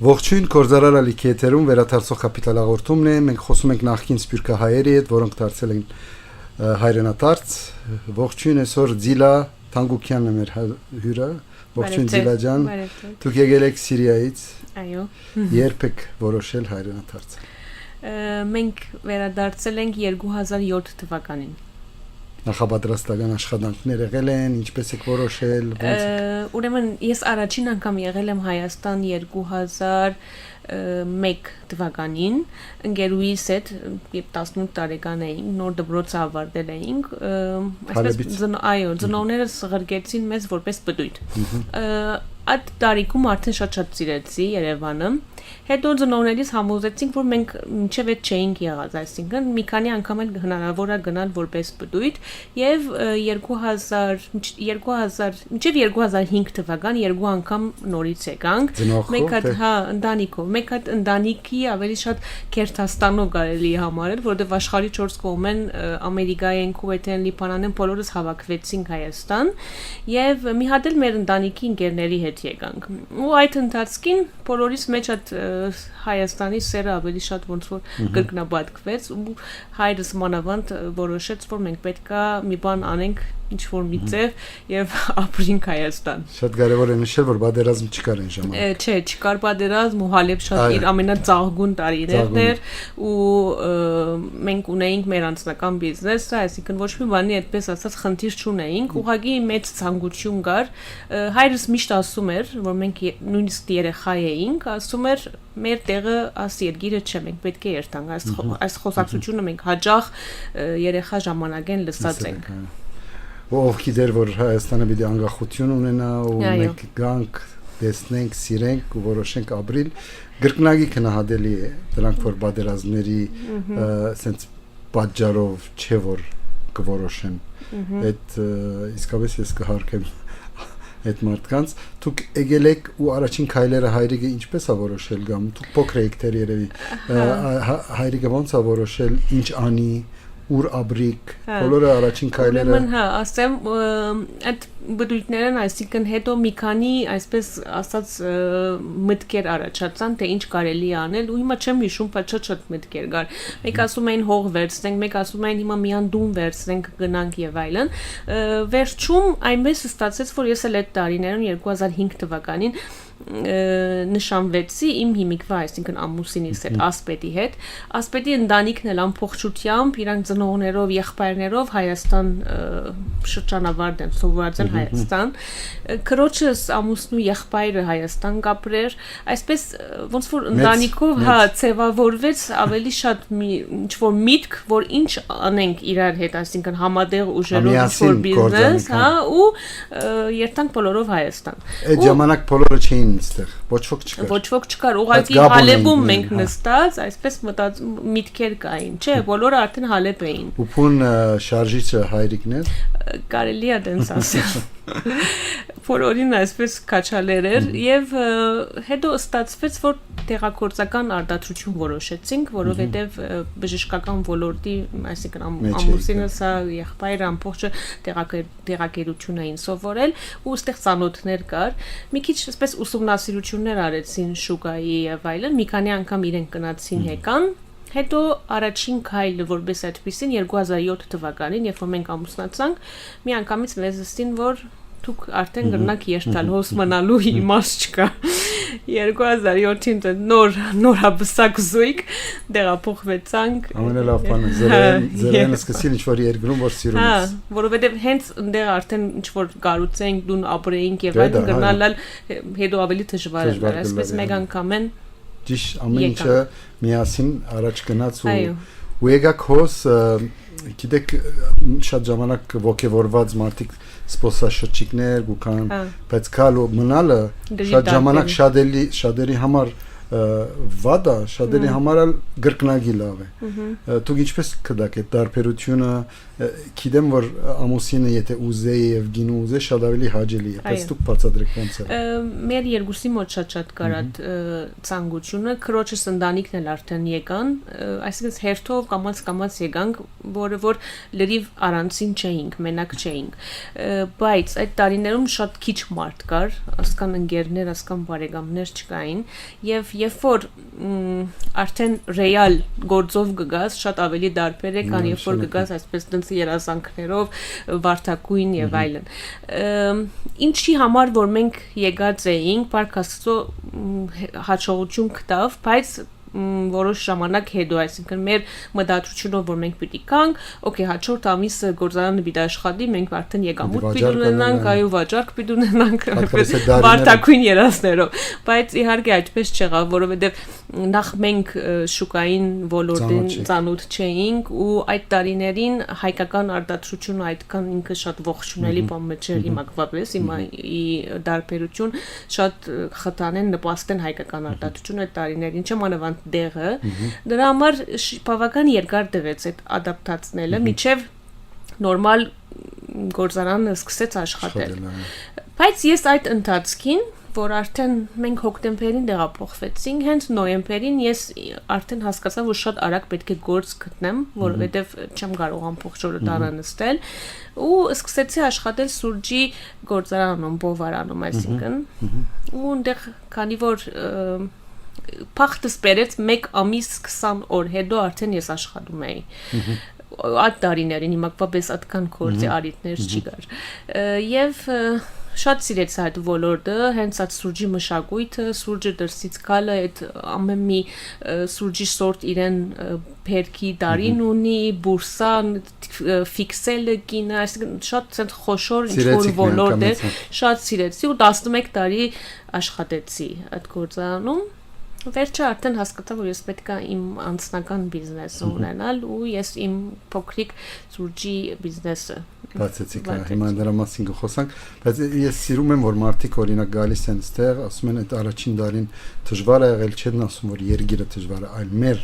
Ողջույն Կորզարարալի կեթերում վերաթարցող կապիտալ հաղորդումն է, մենք խոսում ենք նախկին սպյուրքահայերի հետ, որոնք դարձել են հայրենադարձ, ողջույն այսօր Ձիլա Թանգուկյանն է մեր հյուրը, ողջույն Ձիլա ջան, դուք եկել եք Սիրիայից, այո, երբ եք որոշել հայրենադարձել։ Մենք վերադարձել ենք 2007 թվականին։ Նախապատրաստական աշխատանքներ եղել են, ինչպես եք որոշել, Ուրեմն ես առաջին անգամ եղել եմ Հայաստան 2001 թվականին, ընկերուհիս հետ, երբ 18 տարեկան էինք, նոր դպրոցը ավարտել էինք, այսպես ծնողներս ղրկեցին մեզ որպես բդույթ։ Այդ տարիքում արդեն շատ սիրեցի Երևանը։ Հետո ծնողներիս համոզեցինք, որ մենք մինչև այդ չէինք եղած, այսինքն մի քանի անգամ էլ հնարավոր է գնալ որպես բդույթ եւ 2005 թվական երկու անգամ նորից եկանք։ Մեկ հատ ընտանիքով, մեկ հատ ընտանիքի ավելի շատ Քերթաստանով կարելի է համարել, որովհետեւ աշխարհի 4 կողմեն Ամերիկայեն, Քուվեյթեն, Լիբանանեն բոլորս հավաքվեցինք Հայաստան եւ մի հատ էլ մեր ընտանիքի ընկերների հետ եկանք։ Ու այդ ընթացքին բոլորիս մեջ այդ Հայաստանի սերը ավելի շատ ոնց որ կրկնապատկվեց ու հայրս մանավանդ որոշեց, որ մենք պետքա մի բան անենք ինչ-որ մի ձև եւ ապրենք Հայաստան։ Շատ կարեւոր է նշել, որ պատերազմ չկար այն ժամանակ։ Չէ, չկար պատերազմ ու Հալեբ շատ իր ամենածաղկուն տարիներն էր ու մենք ունեինք մեր անձնական բիզնեսը, այսինքն ոչ մի բանի այդպես ասած խնդիր չունեինք, ուղղակի մեծ ցանկություն կար։ Հայրս միշտ ասում էր, որ մենք նույնիսկ երեխա էինք, ասում էր մեր տեղը աս երկիրը չէ, մենք պետք է երթանք, այս խոսակցությունը մենք հաճախ երեխա ժամանակեն լսած ենք։ Ով գիտեր, որ Հայաստանը պիտի անկախություն ունենա ու մենք գանք, տեսնենք, սիրենք ու որոշենք ապրիլ, գրկնագի քնահատելի է, դրանք որ պատերազմների սենց պատճառով չէ որ կորոշեն։ Այդ իսկապես ես կհարգեմ այդ մարդկանց, դուք եկել եք ու առաջին քայլերը հայրիկը ինչպես է որոշել կամ դուք փոքր եք դեռ երևի հայրիկը ոնց է որոշել, ինչ անի, ուր ապրիկ, բոլորը առաջին քայլերը։ Ուրեմն ասեմ, այդ բդույթներն, այսինքն հետո մի քանի այսպես ասած մտքեր առաջացան, թե ինչ կարելի է անել, ու հիմա չեմ հիշում, բայց շատ մտքեր կար։ Մեկ ասում էին հող վերցնենք, մեկ ասում էին հիմա միան դուն վերցնենք, գնանք եւ այլն։ Վերջում այնպես ստացեց, որ ես էլ այդ տարիներում 2005 թվականին նշանվեցի իմ հիմիկվա, այսինքն ամուսինիս հետ, ասպետի հետ։ Ասպետի ընտանիքն էլ ամբողջությամբ իրանք ծնողներով, եղբայրներով Հայաստան շրջանավարտ են, սովորած են Հայաստան։ Քրոջս ամուսնու եղբայրը Հայաստան կապրեր, այսպես ոնց որ ընտանիքով ձևավորվեց ավելի շատ ինչ-որ միտք, որ ինչ անենք իրար հետ, այսինքն համատեղ ուժերով ինչ-որ բիզնես, ու երթանք բոլորով Հայաստան։ Այդ ժամանակ բոլորը չէին այստեղ, ոչ ոք չկար, ուղղակի Հալեբում մենք նստած, այսպես միտքեր կային, չէ, բոլորը արդեն Հալեբ էին։ Ու փուն շարժիչը հայրիկն էր։ Կարելի է դենց ասել։ Բոլորին այսպես քաչալեր էր եւ հետո ստացվեց, որ տեղակորցական արտադրություն որոշեցինք, որովհետեւ բժշկական ոլորտի, այսինքն ամուսինս, եղբայրը ամբողջը տեղակերություն էին սովորել ու այստեղ ծանոթներ կար։ Մի քիչ այսպես ուսումնասիրություններ արեցին շուկայի եւ այլն, մի քանի անգամ իրենք գնացին եկան։ Հետո առաջին քայլը որպես այդպեսին 2007 թվականին, երբ որ մենք ամուսնացանք, մի անգամից մեզ ասին, որ դուք արդեն գնաք երթալ, հոս մնալու իմաստ չկա։ 2007-ին նորաբսակ զույգ տեղափոխվեցանք։ Ամենալավ բանը զերեն սկսին ինչ-որ երկրում, որ սիրում ես։ Որովհետև հենց ընդեղ արդեն ինչ-որ կառուցենք, դուն ապրեինք եւ այլն գնալալ հետո ավելի դժվար էր, այսպես մեկ անգամ են Ճիշտ ամեն ինչը միասին առաջ գնաց ու եկակ հոս, գիտեք, շատ ժամանակ ոգևորված մարդիկ սպոսաշրջիկներ գուքան, բայց կալ ու մնալը շատ ժամանակ շատերի համար վադա, շատերի համար գրկնագի լավ է։ Դուք ինչպես կդաք այդ տարբերությունը, գիտեմ որ ամուսինը եթե ուզեի եւ գինու ուզե շատ ավելի հաճելի է, բայց դուք բացատրեք ոնց է։ Մեր երկուսի մոտ շատ կար այդ ցանկությունը, քրոջս ընտանիքն էլ արդեն եկան, այսինքն հերթով կամաց եկանք, որը որ լրիվ առանցին չէինք, մենակ չէինք։ Բայց այդ տարիներում շատ քիչ մարդ կար, ասկան ընկերներ, ասկան բարեկամներ չկային եւ երբ որ արդեն ռեալ գործով գգաս շատ ավելի դարբեր է, քան երբ որ գգաս այսպես տենց երազանքներով վարդակույն եւ այլն։ Ինչի համար որ մենք եկած էինք, Փառք Աստծո հաջողություն գտավ, բայց որոշ ժամանակ հետո, այսինքն մեր մտադրությունով որ մենք պիտի կանք, օքեյ, հաջորդ ամիսը գործարանը պիտի աշխատի, մենք արդեն եկամուտ պիտի ունենանք, այո, վաճառք պիտի ունենանք, վարդակույն երազներով, բայց իհարկե այդպես չեղավ, որովհետև նախ մենք շուկային ոլորտին ծանոթ չէինք ու այդ տարիներին հայկական արտադրությունը այդքան ինքը շատ ողջունելի բան չէր հիմա կվապես, հիմա դարբերություն շատ խթանեն նպաստեն հայկական արտադրությունը այդ տարիներին, չեմ անավանդ դեղը, դրա համար բավական երկար տևեց այդ ադապտացնելը, միջև նորմալ գործարանը սկսեց աշխատել։ Բայց ես այդ ընթացքին, որ արդեն մենք հոկտեմբերին տեղափոխվեցինք, հենց նոյեմբերին ես արդեն հասկացա, որ շատ արագ պետք է գործ գտնեմ, որովհետև չեմ կարող ամբողջ օրը տանը նստել, ու սկսեցի աշխատել սուրճի գործարանում, բովարանում, այսինքն, ու այնտեղ քանի որ փախտս բերեց 1 ամիս 20 օր հետո արդեն ես աշխատում էի։ Այդ տարիներին հիմա կապես այդքան գործի արիտներ չկար։ Եվ շատ սիրեցի այդ ոլորտը, հենց այդ սուրճի մշակույթը, սուրճը դրսից գալը, այդ ամեն մի սուրճի սորտ իրեն փերքի տարին ունի, բուրսա, ֆիքսելը կինը, այսինքն շատ ցենց խոշոր ինչ-որ ոլորտ է, շատ սիրեցի ու 11 տարի աշխատեցի այդ գործարանում։ Վերջը արդեն հասկացա, որ ես պետք է իմ անձնական բիզնես ունենալ ու ես իմ փոքրիկ սուրճի բիզնեսը բացեցիք, հիմա դրա մասին կխոսանք, բայց ես սիրում եմ, որ մարդիկ օրինակ գալիս են այստեղ, ասում են այդ առաջին դարին դժվար է եղել, չեն ասում, որ երգիրը դժվար է, այլ մեր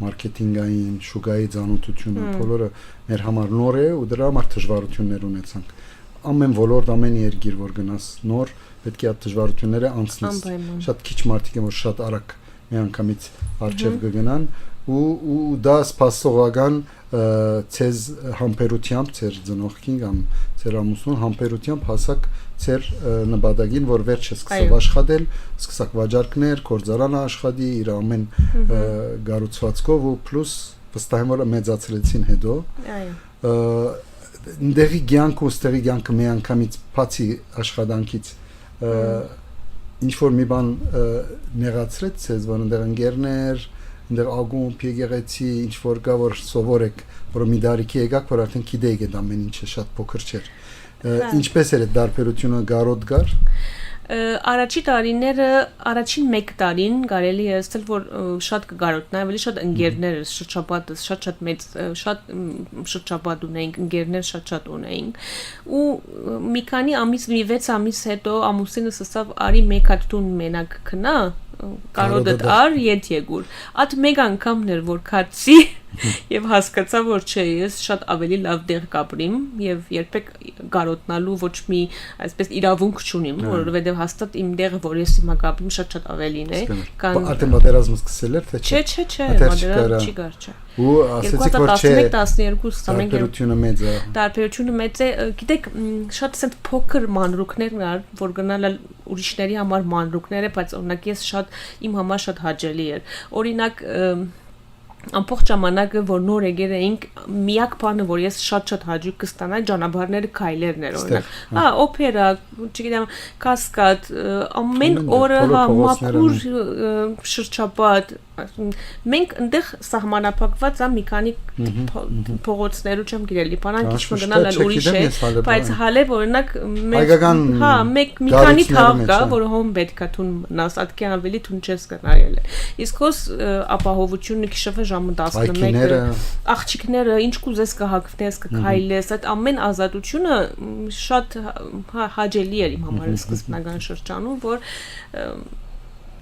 մարքեթինգային, շուկայի ծանոթությունը, բոլորը մեր համար նոր է ու դրա համար դժվարություններ ունեցանք։ Ամեն ոլորտ, ամեն երգիր, որ գնաս նոր, պետք է այդ դժվարությունները անցնես։ Շատ քիչ մարդիկ են, որ շատ արագ մի անգամից արժև կգնան ու դա սպասողական ցեզ համբերությամբ, ցեր ծնողքին կամ ցեր ամուսնուն համբերությամբ հասակ ցեր նպատակին, որ վերջը սկսավ աշխատել, սկսակ վաճառքներ, գործարանը աշխատի իր ամեն գառուցվածքով ու պլյուս վստահ եմ, որ մեծացրեցին հետո։ Դեղի կյանքը ու ստեղի կյանքը մի անգամից բացի աշխատանքից ինչ որ մի բան նեղացրեց ցեզ, որ այնտեղ ընկերներ, այնտեղ ագումբ եկեղեցի, ինչ որ կա, որ սովորեք, որ մի դարիքի եկաք, որ արդեն գիտեիք այդ ամեն ինչը շատ փոքր չէր։ Ինչպես էր այդ դարբերությունը գարոտ գար։ Առաջի տարիները, առաջին 1 տարին կարելի է ասել, որ շատ կգարոտնա, ավելի շատ ընկերներ, շրջապատը շատ մեծ, շատ շրջապատ ունեինք, ընկերներ շատ ունեինք, ու մի քանի ամիս, մի 6 ամիս հետո ամուսինս ասավ, արի մեկ հատ տուն մենակ գնա, կարոտ ար ետ եկուր։ Այդ մեկ անգամն էր, որ քացի եւ հասկացա, որ չէ, ես շատ ավելի լավ դեղ կապրիմ եւ երբեք գարոտնալու ոչ մի այսպես իրավունք չունիմ, որովհետեւ հաստատ իմ դեղը, որ ես հիմա կապրիմ, շատ ավելին է, քան արդեն պատերազմը սկսել էր, թե չէ։ Չէ, պատերազմ չի գար, չէ։ Ու ասեցիք, որ չէ, 2011-12 մեծ է։ Տարբերությունը մեծ է, գիտեք, շատ ասենք փոքր մանրուքներ կար, որ գնալը ուրիշների համար մանրուքներ է, բայց օրինակ ես շատ իմ համար շատ հաճելի էր։ Օրինակ ամբողջ ժամանակը, որ նոր եկել էինք, միակ բանը, որ ես շատ հաճույք կստանայի, ճանապարհները քայլերն էր օրինակ։ Օպերա, չգիտեմ, կասկադ, ամեն օրը մաքուր շրջապատ, մենք այնտեղ սահմանափակված է մի քանի փողոցներու չեմ գիտելի, բանան քիչ մգնալ ուրիշ է, բայց հալեւ օրինակ մի քանի թաղ կա, որ հոմ պետքա տուն մնաս, այդքան ավելի տուն չես գնայել։ Իսկ հոս ապահովությունը քիշը ժամը 11-ը աղջիկները ինչ կուզես կհագնես, կքայլես, այդ ամեն ազատությունը շատ հաճելի էր իմ համար սկզբնական շրջանում, որ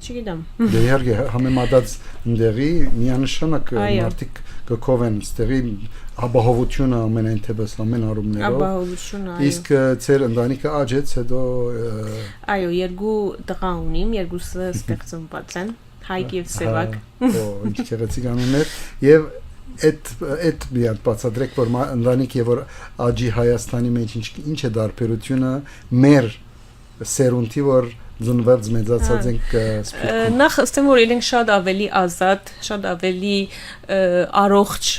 չգիտեմ։ Դե իհարկե համեմատած ընդեղի միանշանակ մարդիկ կկովեն ստեղի ապահովությունը ամենայն թեպս ամեն առումներով։ Ապահովությունը, այո։ Իսկ ծեր ընտանիքը աճեց, հետո այո, 2 տղա ունիմ, երկուսը ստեղծված են, Հայկ եւ Սևակ։ Ինչ գեղեցիկ անուններ եւ այդ միան բացատրեք, որ ընտանիք եւ որ աճի Հայաստանի մեջ ինչ է դարբերությունը մեր սերունդի, որ ձնված մեծացած ենք սպիրտում։ Նախ ըստեմ որ իրենք շատ ավելի ազատ, շատ ավելի առողջ,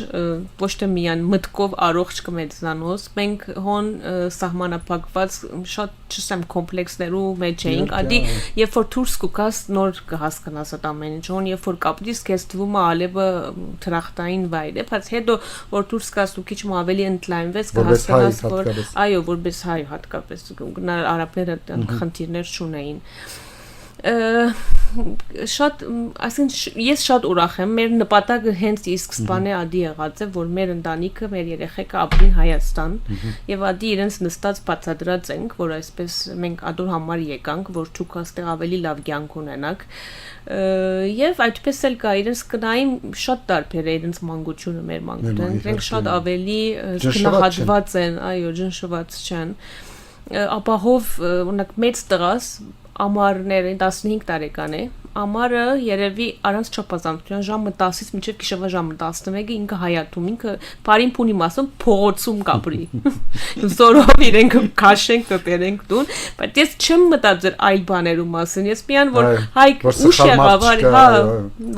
ոչ թե միայն մտքով առողջ կմեծանոս, մենք հոն սահմանափակված շատ չսեմ կոմպլեքսներու մեջ էինք, ադի երբ որ դուրս կգաս նոր կհասկանաս այդ ամեն ինչ, հոն երբ որ կապրիս քեզ թվում է ալեբը թրախտային վայր է, բայց հետո որ դուրս գաս ու քիչ ավելի ընդլայնվես կհասկանաս որ այո, որպես հայ հատկապես արաբները խնդիրներ չունեին շատ այսինքն ես շատ ուրախ եմ մեր նպատակը հենց իսկ սպանե ադի եղած է որ մեր ընտանիքը մեր երեխեքը ապրին Հայաստան եւ ադի իրենց նստած բացադրած ենք որ այսպես մենք ադոր համար եկանք որ դուք այստեղ ավելի լավ կյանք ունենաք եւ այդպես էլ կա իրենց կնայում շատ տարբեր է իրենց մանկությունը մեր մանկության իրենք շատ ավելի գնահատված են այո ջնշված չեն ապահով օրինակ մեծ տղաս ամառները 15 տարեկան է ամառը երևի առանց չափազանցության ժամը 10-ից մինչև գիշերվա ժամը 11-ը ինքը հայատում ինքը բարին փունի մասում փողոցում կապրի զորով իրենք քաշենք կտերենք տուն բայց ես չեմ մտածել այլ բաներու մասին ես միան որ հայք ուշ եղավ հա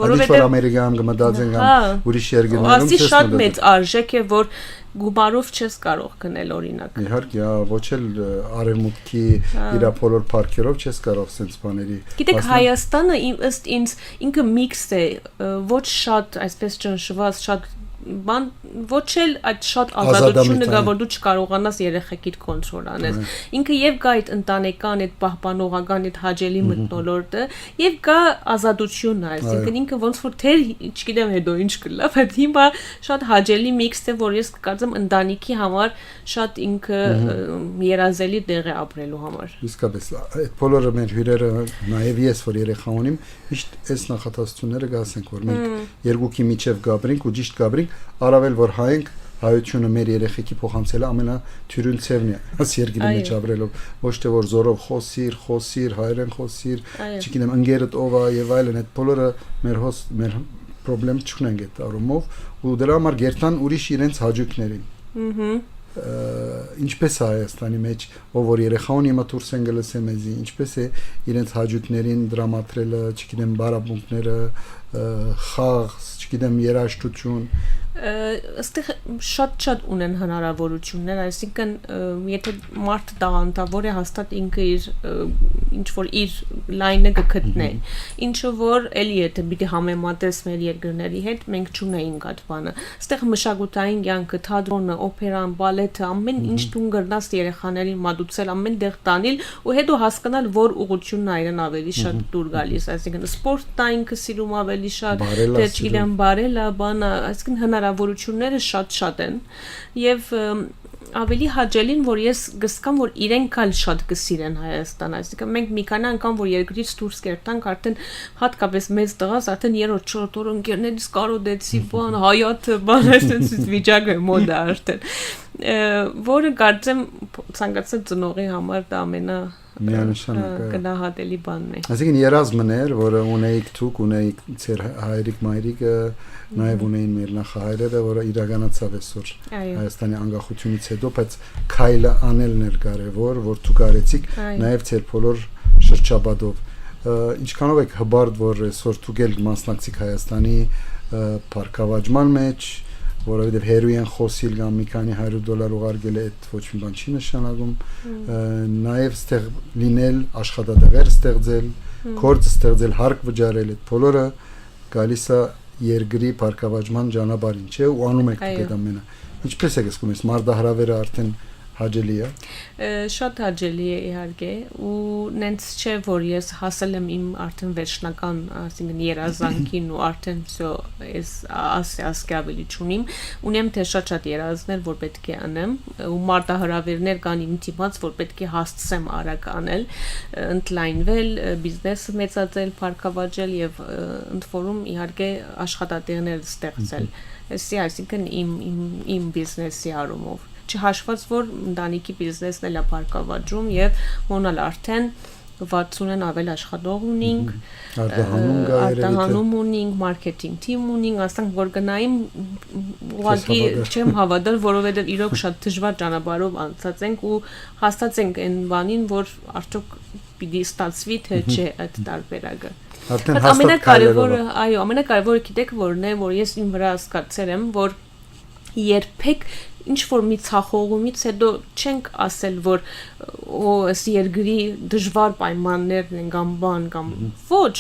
որովհետեւ ամերիկայում կմտածենք ուրիշ երկրներում ասի շատ մեծ արժեք է որ գումարով չես կարող գնել օրինակ իհարկե ոչ էլ արևմուտքի իր բոլոր парքերով չես կարող sense բաների գիտեք Հայաստանը ըստ ինձ ինքը միքս է ոչ շատ այսպես ճնշված շատ բան ոչ էլ այդ շատ ազատությունը գա որ դու չկարողանաս երեխեքիդ կոնտրոլ անես ինքը եւ գա այդ ընտանեկան այդ պահպանողական այդ հաճելի մթնոլորտը եւ գա ազատությունը այսինքն ինքը ոնց որ թեր չգիտեմ հետո ինչ կլա բայց հիմա շատ հաճելի միքս է որ ես կկարծեմ ընտանիքի համար շատ ինքը երազելի տեղ է ապրելու համար իսկապես այդ բոլորը մեր հյուրերը նաեւ ես որ երեխա ունիմ միշտ այս նախատեսությունները գասենք որ մենք երկուքի միջև գաբրենք ու ճիշտ գաբրենք առավել որ հայենք հայությունը մեր երեխեքի փոխանցելը ամենաթյուրին ծևն է աս երկրի մեջ ապրելով ոչ թե որ զորով խոսիր հայերեն խոսիր չգիտեմ ընկերդ ով է եւ այլն այդ բոլորը մեր խնդրեմ չունենք այդ առումով ու դրա համար գերտան ուրիշ իրենց հաջողություններին ինչպես է Հայաստանի մեջ ով որ երեխա ունի հիմա դուրս են գալսե մեզի ինչպես է իրենց հաջողություններին դրամատրելը չգիտեմ բարապունքները խաղ չգիտեմ երաժշտություն այստեղ շատ ունեն հնարավորություններ, այսինքն եթե մարդ տաղանդավոր է հաստատ ինքը իր ինչ որ իր լայնը կգտնե, ինչը որ էլի եթե պիտի համեմատես մեր երկրների հետ, մենք չունեինք այդ բանը։ Այստեղ մշակութային կյանքը, թատրոնը, օպերան, բալետը, ամեն ինչ դու գրնաս երեխաներին մատուցել, ամեն տեղ տանել ու հետո հասկանալ որ ուղղությունն է իրեն ավելի շատ դուր գալիս, այսինքն սպորտն ինքը սիրում ավելի շատ, թե չգիտեմ բարելա, բանը, այսինքն հնարավորությունները շատ են եւ ավելի հաճելին որ ես գսկամ որ իրենք ալ շատ կսիրեն Հայաստան այսինքն մենք մի քանի անգամ որ երկրից դուրս կերտանք արդեն հատկապես մեծ տղաս արդեն 3-4 օր ընկերներից կարոդեցի բան հայաթը բան այսպես վիճակը մոդա արդեն որը կարծեմ ցանկացած ծնողի համար դա ամենա գնահատելի բանն է այսինքն երազմներ որը ունեիք դուք ունեիք ձեր հայրիկ մայրիկը նաև ունեին մեր նախահայրերը որը իրականացավ այսօր Հայաստանի անկախությունից հետո բայց քայլը անելն էր կարևոր որ դուք արեցիք նաև ձեր բոլոր շրջապատով ինչքանով եք հբարդ որ այսօր դուք եք մասնակցիկ Հայաստանի парքավաճման մեջ որովհետև հերույն խոսիլ կամ մի քանի $100 ուղարկել է այդ ոչ մի բան չի նշանակում նաև ստեղ լինել աշխատատեղեր ստեղծել գործ ստեղծել հարկ վճարել այդ բոլորը գալիս է երկրի парքավաճման ճանապարհին չէ ու անում եք այդ ամենը ինչպես եք զգում ես մարդահրավերը արդեն հաճելի է շատ հաճելի է իհարկե ու նենց չէ որ ես հասել եմ իմ արդեն վերջնական ասինքն երազանքին ու արդեն всё ես ասկի ավելի չունիմ ունեմ թե շատ երազներ որ պետք է անեմ ու մարդահրավերներ կան իմ դիմաց որ պետք է հասցեմ արագ անել ընդլայնվել բիզնեսը մեծացնել парքավաճել եւ ընդ որում իհարկե աշխատատեղեր ստեղծել այսինքն իմ բիզնեսի առումով չհաշված որ ընտանիքի բիզնեսն էլ է парքավաճում եւ մոնալ արդեն 60-ն ավել աշխատող ունենք արտահանում ունենք մարքեթինգ թիմ ունենք ասենք որ գնայիմ ուղղակի չեմ հավատալ որովհետեւ իրոք շատ դժվար ճանապարհով անցած ենք ու հաստատենք այն բանին որ արդյոք պիտի ստացվի թե չէ այդ տարբերակը։ Արդեն ամենակարևորը, այո, ամենակարևորը գիտեք որն է, որ ես իմ վրա հասկացել եմ, որ երբեք ինչ որ մի ցախողումից հետո չենք ասել, որ այս երկրի դժվար պայմաններն են կամ բան կամ ոչ,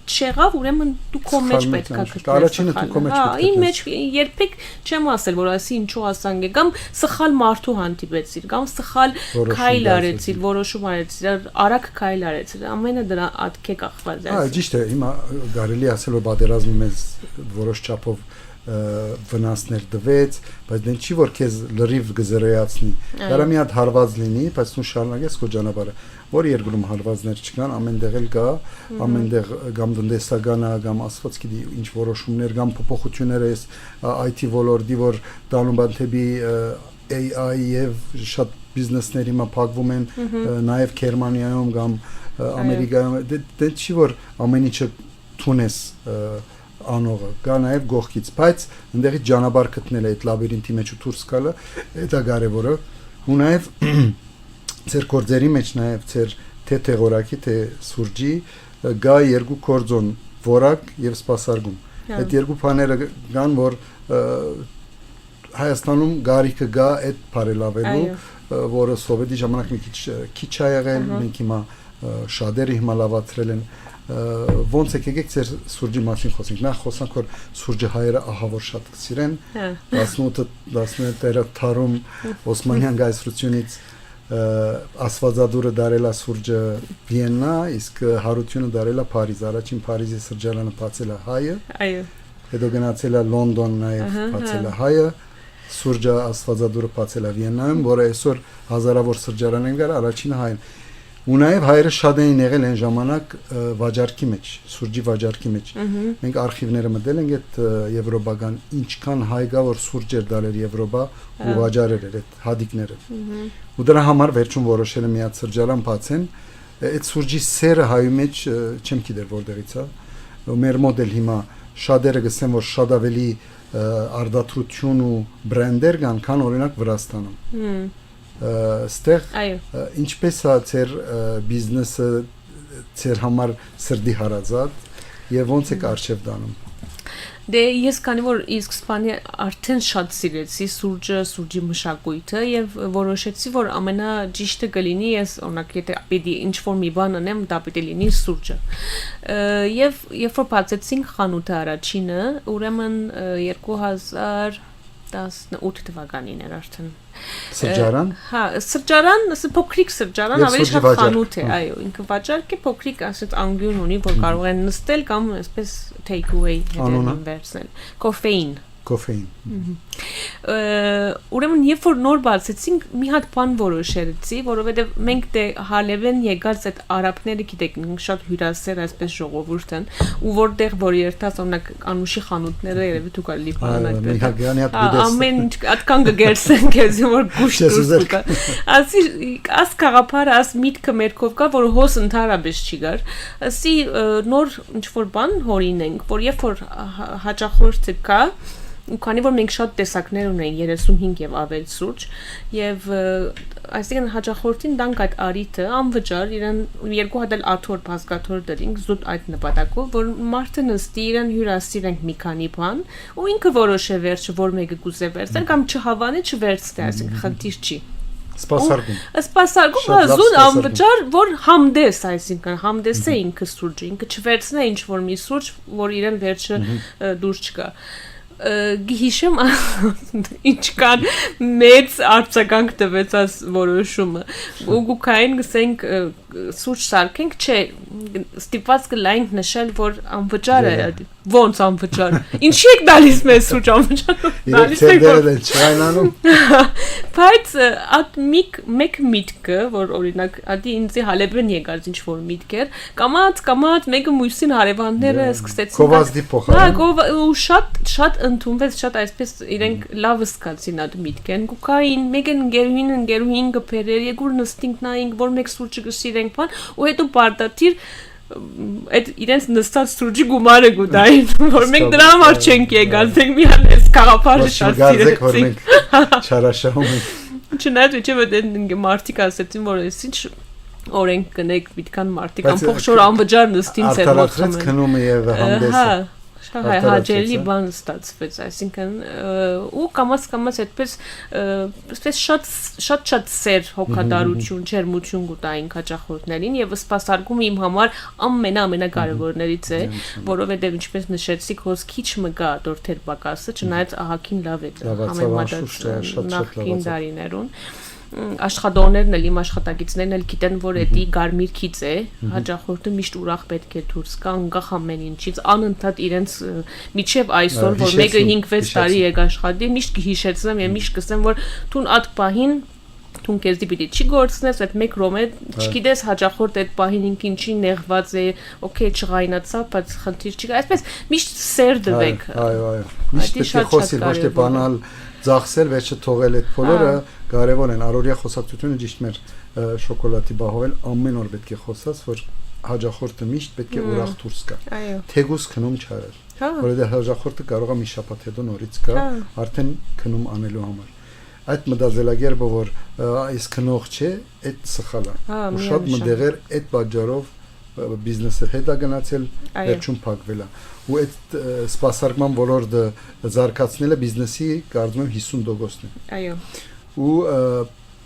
չեղավ, ուրեմն դու քո մեջ պետք է գտնես։ Առաջինը դու քո մեջ պետք է։ Իմ մեջ երբեք չեմ ասել, որ ասի ինչու ասանք է, կամ սխալ մարդու հանդիպեցիր, կամ սխալ քայլ արեցիր, որոշում արեցիր, արագ քայլ արեցիր, ամենը դրա ատքի կախված է։ Ճիշտ է, հիմա կարելի ասել որ պատերազմը մեզ որոշ չափով վնասներ տվեց, բայց դեն չի որ քեզ լրիվ գզրեացնի։ Կարա մի հատ հարված լինի, բայց դու շարունակես քո ճանապարհը։ Որ երկրում հարվածներ չկան, ամենտեղ էլ կա, ամենտեղ կամ տնտեսական, կամ աստված գիտի ինչ որոշումներ կամ փոփոխություններ էս IT ոլորտի, որ տանում բան թեպի AI եւ շատ բիզնեսների մա փակվում են, նաեւ Գերմանիայում կամ Ամերիկայում, դե չի որ ամեն ինչը թունես անողը կա նաև գողքից, բայց այնտեղից ճանապարհ գտնել այդ լաբիրինթի մեջ ու դուրս գալը, դա կարևորը, ու նաև ձեր գործերի մեջ նաև ձեր թե թեղորակի թե սուրճի գա երկու կորձոն, որակ եւ սպասարկում։ Այդ երկու բաները կան, որ Հայաստանում գարիքը գա այդ բարելավելու, որը սովետի ժամանակ մի քիչ ա եղել, մենք հիմա շատերը հիմա լավացրել են ոնց եկեք ձեր սուրճի մասին խոսենք։ Նախ խոսանք որ սուրճը հայերը ահա որ շատ կսիրեն 18-19 դարում Օսմանյան գայսրությունից Աստվածադուրը դարելա սուրճը Վիեննա, իսկ հարությունը դարելա Փարիզ։ Առաջին Փարիզի սրճարանը բացել է հայը։ Այո։ Հետո գնացել է Լոնդոն նաև բացել է հայը։ Սուրճը Աստվածադուրը բացել է Վիեննայում, որը այսօր հազարավոր սրճարան են գար, առաջինը հայն։ Ու նաև հայերը շատ են եղել այն ժամանակ վաճառքի մեջ, սուրճի վաճառքի մեջ։ Մենք արխիվները մտել ենք այդ եվրոպական ինչքան հայ կա որ սուրճ էր դալեր Եվրոպա ու վաճառեր էր այդ հադիկները։ Ու դրա համար վերջում որոշել են մի հատ սրճարան բացեն։ Այդ սուրճի սերը հայու մեջ չեմ գիտեր որտեղից է։ Մեր մոդել հիմա շատերը գսեն որ շատ ավելի արդատրություն ու բրենդեր կան, քան օրինակ Վրաստանում։ Ստեղ ինչպես է ձեր բիզնեսը ձեր համար սրդի հարազատ եւ ոնց եք արժեվ դանում։ Դե ես քանի որ իսկ Իսպանիա արդեն շատ սիրեցի սուրճի մշակույթը եւ որոշեցի որ ամենաճիշտը կլինի ես օրինակ եթե պիտի ինչ որ մի բան անեմ դա պիտի լինի սուրճը եւ երբ որ բացեցինք խանութը առաջինը ուրեմն 2018 թվականին էր արդեն Սրճարան։ Հա, սրճարան, փոքրիկ սրճարան, ավելի շատ խանութ է, այո, ինքը վաճառք է փոքրիկ, ասած անգյուն ունի, որ կարող են նստել կամ այսպես take away հետևին վերցնել։ Կոֆեին։ Ուրեմն երբ որ նոր բացեցինք, մի հատ բան որոշեցի, որովհետև մենք դե հալևեն եկած այդ արաբները գիտեք, շատ հյուրասեր այսպես ժողովուրդ են, ու որտեղ որ երթած օրինակ Անուշի խանութները երևի դու կարելի բան այդպես։ Ամեն ինչ այդքան կգերսեն քեզ որ գուշտ դուրս կա։ Աս կաղապարը աս միտքը մերքով կա, որ հոս ընդհանրապես չի գար։ Ասի նոր ինչ որ բան հորինենք, որ երբ որ հաճախորդը կա ու քանի որ մենք շատ տեսակներ ունենք 35 եւ ավել սուրճ եւ այսինքն հաճախորդին դանք այդ արիթը անվճար իրեն երկու հատ էլ աթոր բազկաթոր դրինք զուտ այդ նպատակով որ մարդը նստի իրեն հյուրասիրենք մի քանի բան ու ինքը որոշե վերջը որ մեկը կուզե վերցնել կամ չհավանի չվերցնի այսինքն խնդիր չի Սպասարկում զուտ անվճար որ համդես այսինքն համդես է ինքը սուրճը ինքը չվերցնե ինչ որ մի սուրճ որ իրեն վերջը դուրս չկա Գիհիշեմ ինչքան մեծ արձագանք տվեց այս որոշումը ուգուկային գսենք սուրճ սարքենք չէ ստիպված կլայնք նշել որ անվճար է ոնց անվճար ինչի եք դալիս մեզ սուրճ անվճար դալիս եք չայնանում բայց at մեկ միտքը որ օրինակ ադի ինձի հալեբեն եկած ինչ որ միտք էր կամած մեկը մույսին հարևանները սկսեցին կովազդի փոխարեն ու շատ ընդունվեց շատ այսպես իրենք լավ սկացին այդ միտքեն գուկային մեկն գերուին գբերեր եկուր նստինք նայինք որ մեկ սուրճը գսիրենք բան ու հետո պարտադիր այդ իրենց նստած սուրճի գումարը գուտային որ մենք դրա համար չենք եկած մենք մի հատ էս կաղապարը շատ սիրեցինք չարաշահում չնայած չէ որ մարդիկ ասեցին որ էս ինչ օրենք կնեք միտքան մարտիկ ամբողջ օր անվճար նստին ծեր մոտ խմեն։ Արտարացրեց քնումը եւ հանդեսը։ Հայ հաջելի բան ստացվեց, այսինքն ու կամաց այդպես շատ սեր հոգատարություն, ջերմություն գտային հաճախորդներին եւ սպասարկում իմ համար ամենակարևորներից է, որովհետեւ ինչպես նշեցիք, հոս քիչ մը գա դորթեր բակասը, չնայած ահագին լավ է համեմատած նախկին դարիներուն աշխատողներն էլ իմ աշխատակիցներն էլ գիտեն, որ էդի գարմիր քիծ է, հաճախորդը միշտ ուրախ պետք է դուրս գա, անկախ ամեն ինչից, անընդհատ իրենց միջև այսօր, որ մեկը 5-6 տարի է աշխատի, միշտ կհիշեցնեմ եւ միշտ կսեմ, որ տուն այդ պահին տուն քեզի պիտի չի գործնես, այդ 1 րոպե, չգիտես հաճախորդ այդ պահին ինչի նեղված է, օքեյ չղայնացա, բայց խնդիր չի, այսպես միշտ սեր դվեք։ Այո, միշտ պետք է խոսել, ոչ թե բանալ ծախսել, վերջը թողել այդ բոլորը կարևոր են առօրյա խոսակցությունը ճիշտ մեր շոկոլադի բահովել ամեն օր պետք է խոսած, որ հաճախորդը միշտ պետք է ուրախ դուրս գա։ Թեգուս քնում չարել, որովհետեւ հաճախորդը կարող է մի շաբաթ հետո նորից գա, արդեն քնում անելու համար։ Այդ մտածելակերպը, որ այս քնող չէ, այդ սխալ է։ Ու շատ մտեղեր այդ բաժարով բիզնեսը հետա գնացել, վերջում փակվել է։ Ու այդ սպասարկման ոլորտը զարգացնելը բիզնեսի կարծում եմ 50%-ն է։ Այո։ Ու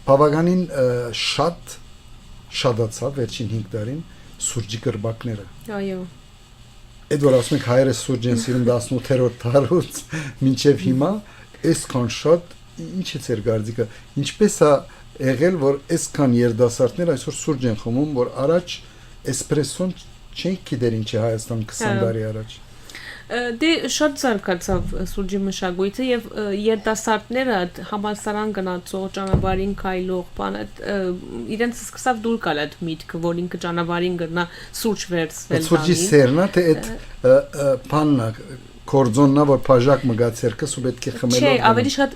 բավականին շատացավ վերջին 5 տարին սուրճի կրբակները։ Այո։ Այդ որ ասում ենք հայերը սուրճ են սիրում 18-րդ դարից մինչև հիմա, այսքան շատ ինչ է ձեր կարծիքը, ինչպես է եղել, որ այսքան երիտասարդներ այսօր սուրճ են խմում, որ առաջ էսպրեսոն չենք գիտեր ինչ է Հայաստան 20 տարի առաջ։ Դե շատ զարգացավ սուրճի մշակույթը եւ երիտասարդները համալսարան գնացող ճանապարհին քայլող բանը իրենց սկսավ դուր գալ այդ միտքը, որ ինքը ճանապարհին գնա սուրճ վերցնել։ Սուրճի սերն է, թե այդ բաննա կորձոննա, որ բաժակ մգացերկս ու պետք է խմելով։ Չէ, ավելի շատ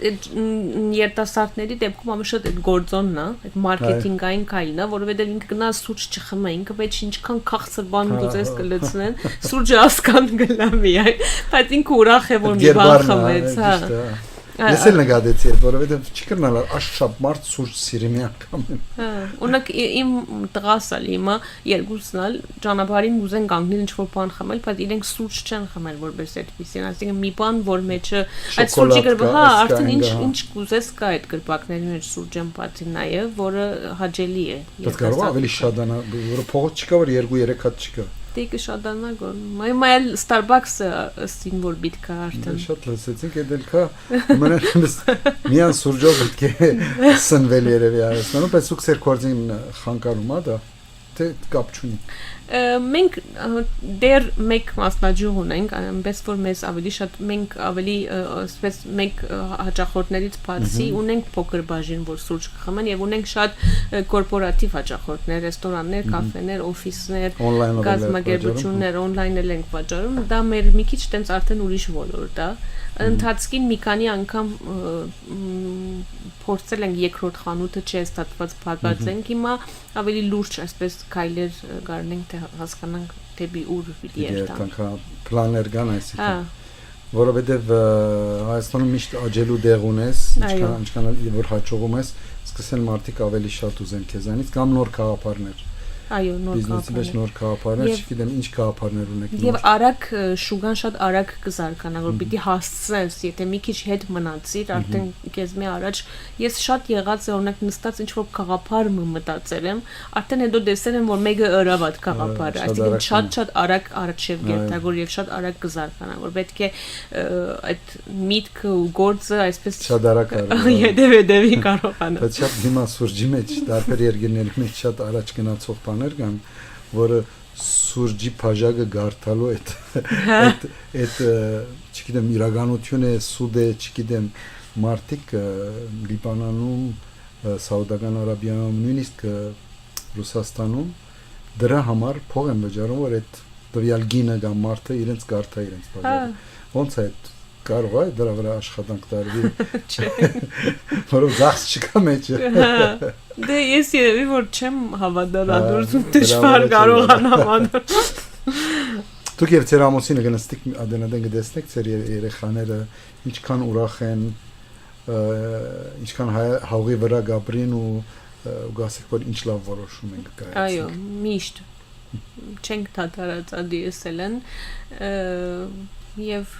երիտասարդների դեպքում ամեն շատ այդ գործոնն է, այդ մարքեթինգային քայլն է, որովհետև ինքը գնա սուրճ չխմա, ինքը պետք է ինչքան քաղցր բան ուզես կլցնեն, սուրճը ասկան գլա միայն, բայց ինքը ուրախ է, որ մի բան խմեց, հա։ Ես էլ նկատեցի այդ, որովհետև չկրնալ աշխապ մարդ սուրճ սիրի մի անգամ։ Հա, օրինակ իմ տղաս ալի հիմա երկուսն ալ ճանապարհին ուզեն կանգնել ինչ-որ բան խմել, բայց իրենք սուրճ չեն խմել որպես այդպեսին, այսինքն մի բան, որ մեջը այդ սուրճի գրբը, հա, արդեն ինչ կուզես կա այդ գրբակների մեջ սուրճեն բացի նաև, որը հաճելի է։ Բայց կարող ավելի շատանա, որը փողոց չկա, որ 2-3 հատ չկա։ Դե կշատանա գոր։ Մայել Starbucks-ը ըստին որ բիտկա արդեն։ Շատ լսեցինք էդել կա։ Մենակ միան սուրճով պետք է սնվել երևի Հայաստանում, բայց ու քսեր կորձին խանկարում ա դա թե կապ չունի։ Մենք դեր մեկ մասնաճյուղ ունենք, այնպես որ մեզ ավելի շատ մենք ավելի ասես մեկ հաճախորդներից բացի ունենք փոքր բաժին, որ սուրճ կխմեն եւ ունենք շատ կորպորատիվ հաճախորդներ, ռեստորաններ, կաֆեներ, օֆիսներ, կազմակերպություններ, on-line էլ ենք վաճառում, դա մեր մի քիչ տենց արդեն ուրիշ ոլորտ է։ Ընթացքին մի քանի անգամ փորձել ենք երկրորդ խանութը չհստատված փակածենք, հիմա ավելի լուրջ այսպես քայլեր գարնենք թե հասկանանք դեպի ուր պիտի երթանք։ Պլաներ կան այսինքն։ Որովհետև Հայաստանում միշտ աճելու դեղ ունես, ինչքան որ հաջողում ես, սկսեն մարդիկ ավելի շատ ուզեն քեզանից կամ նոր գաղափարներ։ Այո, նոր բիզնեսի մեջ նոր գաղափարներ, չգիտեմ ինչ գաղափարներ ունեք։ Եվ արագ շուգան շատ արագ կզարգանա, որ պիտի հասցնես, եթե մի քիչ հետ մնացիր, արդեն քեզ մի առաջ ես շատ եղած է օրինակ նստած ինչ որ գաղափար մտածել եմ, արդեն հետո տեսել եմ որ մեկը ըրավատ գաղափար է, այսինքն շատ արագ առաջև գերտագոր եւ շատ արագ կզարգանա, որ պետք է այդ միտքը ու գործը այսպես շատ արագ հետևի կարողանա։ Բայց շատ հիմա սուրճի մեջ, տարբեր երկրների մեջ շատ առաջ գնացող բաներ կան, որը սուրճի բաժակը գարտալու այդ չգիտեմ իրականություն է, սուդ է, չգիտեմ մարդիկ Լիբանանում, Սաուդական Արաբիայում, նույնիսկ Ռուսաստանում դրա համար փող են վճարում, որ այդ տվյալ գինը կամ մարդը իրենց գարտա իրենց բաժակը։ Ոնց է այդ կարող է դրա վրա աշխատանք տարվի։ Որով զախս չկա մեջը։ Դե ես երևի որ չեմ հավատալ անդուրսում դժվար կարողանամ անել։ Դուք եւ ձեր ամուսինը գնացիք Ադենադեն գտեսնեք ձեր երեխաները ինչքան ուրախ են, ինչքան հողի վրա գաբրին ու ու գասեք որ ինչ լավ որոշում ենք կայացնում։ Այո, միշտ չենք դատարածադիեսել են եւ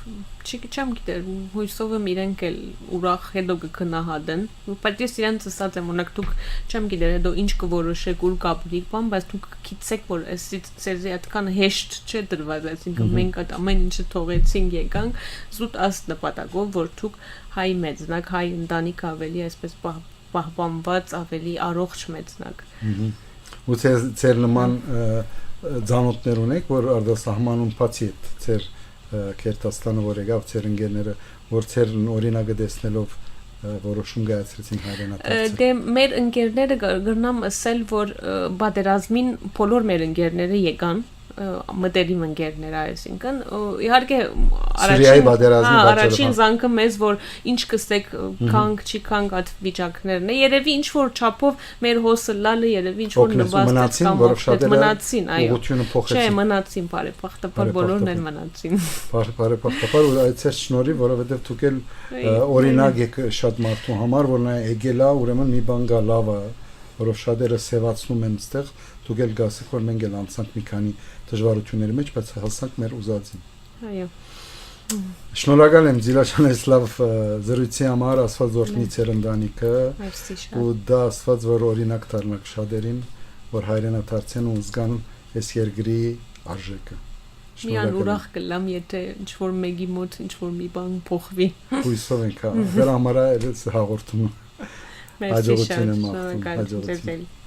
չեմ գիտեր հույսով եմ իրենք էլ ուրախ հետո կգնահատեն բայց ես իրանց ասած եմ օրինակ դուք չեմ գիտեր հետո ինչ կորոշեք ուր կապրիք բան բայց դուք գիտեք որ այսից ծերզի այդքան հեշտ չէ դրված այսինքն մենք այդ ամեն ինչը թողեցինք եկանք զուտ աստ նպատակով որ դուք հայ մեծնակ հայ ընտանիք ավելի այսպես պահպանված ավելի առողջ մեծնակ ու ծեր նման ձանոթներ ունեք որ արտասահմանում բացի ծեր Քերտաստանը որ եկավ ծեր ընկերները որ ծեր օրինակը տեսնելով որոշում կայացրեցին հայրենադարձել դե մեր ընկերները գրնամ ասել որ բادرազմին բոլոր մեր ընկերները եկան մտերիմ ընկերներ այսինքն իհարկե առաջին զանգը մեզ որ ինչ կստեք քանք չի քանք այդ վիճակներն է երևի ինչ որ չափով մեր հոսը լալը երևի ինչ որ նվաստեց կամ մնացին այո չէ մնացին բարեփոխտապար բոլորն են մնացին բարեփոխտապար ու այդպես շնորհի որովհետև դուք էլ օրինակ եք շատ մարդու համար որ նա եկել է ուրեմն մի բան գա լավ է որով շատերը սևացնում են այդտեղ դուք էլ գասեք որ մենք էլ անցանք մի քանի դժվարությունների մեջ բայց հասանք մեր ուզածին այո շնորհակալ եմ Զիլաշան այս լավ զրույցի համար ասված օրհնի ծեր ընտանիքը ու դա ասված որ օրինակ դառնաք շատերին որ հայրենադարձեն ու զգան այս երկրի արժեքը միան ուրախ կլամ եթե ինչ որ մեկի մոտ ինչ որ մի բան փոխվի հույսով ենք դրա համար էլ հաղորդում Merci, Charles.